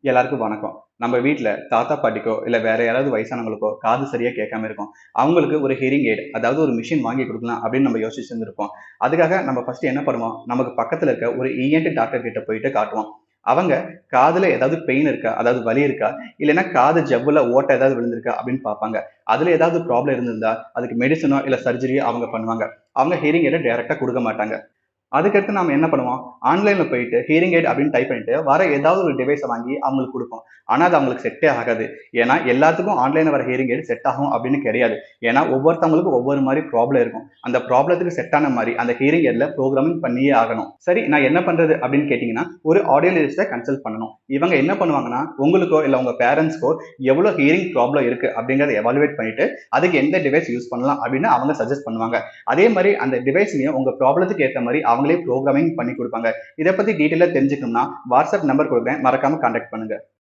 எல்லாருக்கும் வணக்கம். நம்ம வீட்ல தாத்தா, பாட்டிக்கோ இல்ல வேற யாராவது வயசானவங்களுக்கோ காது சரியா கேட்காம இருக்கும். அவங்களுக்கு ஒரு ஹியரிங் எய்ட் அதாவது ஒரு மிஷின் வாங்கி குடுக்கலாம் அப்படின்னு நம்ம யோசிச்சிருந்திருப்போம். அதுக்காக நம்ம ஃபர்ஸ்ட் என்ன பண்ணுவோம்? நமக்கு பக்கத்துல இருக்க ஒரு இஎன்டி டாக்டர் கிட்ட போயிட்டு காட்டுவோம். அவங்க காதுல ஏதாவது பெயின் இருக்கா? அதாவது வலி இருக்கா? இல்லன்னா காது ஜவ்வுல ஓட்டை ஏதாவது விழுந்திருக்கா? அப்படின்னு பார்ப்பாங்க. அதுல ஏதாவது ப்ராப்ளம் இருந்திருந்தா அதுக்கு மெடிசினோ இல்ல சர்ஜரியோ அவங்க பண்ணுவாங்க. அவங்க ஹியரிங் எய்ட டைரக்ட்டா குடுக்க மாட்டாங்க. அதுக்கடுத்து நாம என்ன பண்ணுவோம்? ஆன்லைன்ல போயிட்டு ஹியரிங் எய்ட் அப்படின்னு டைப் பண்ணிட்டு, வர ஏதாவது ஒரு டிவைஸ வாங்கி அவங்களுக்கு குடுப்போம். ஆனா, அது அவங்களுக்கு செட்டே ஆகாது. ஏன்னா, எல்லாத்துக்கும் ஆன்லைன்ல வர ஹியரிங் எய்ட் செட் ஆகும் அப்படின்னு கிடையாது. ஏன்னா, ஒவ்வொருத்தவங்களுக்கும் ஒவ்வொரு மாரி ப்ராப்ளம் இருக்கும். அந்த ப்ராப்ளத்துக்கு செட் ஆன மாரி அந்த ஹியரிங் எய்ட்ல புரோகிராமிங் பண்ணியே ஆகணும். சரி, நான் என்ன பண்றது அப்படின்னு கேட்டீங்கன்னா, ஒரு ஆடியோலஜிஸ்ட்ட கன்சல்ட் பண்ணணும். இவங்க என்ன பண்ணுவாங்கன்னா, உங்களுக்கோ இல்ல உங்க பேரண்ட்ஸ்க்கோ எவ்வளோ ஹியரிங் ப்ராப்ளம் இருக்கு அப்படிங்கிறத எவாலுவேட் பண்ணிட்டு, அதுக்கு எந்த டிவைஸ் யூஸ் பண்ணலாம் அப்படின்னு அவங்க சஜெஸ்ட் பண்ணுவாங்க. அதே மாரி அந்த டிவைஸ்லயும் உங்க ப்ராப்ளத்துக்கு ஏத்த மாரி அவங்களே புரோகிராமிங் பண்ணி குடுப்பாங்க. இத பத்தி டீட்டெயிலா தெரிஞ்சுக்கணும்னா, வாட்ஸ்அப் நம்பர் குடுக்குறேன். மறக்காம கான்டாக்ட் பண்ணுங்க.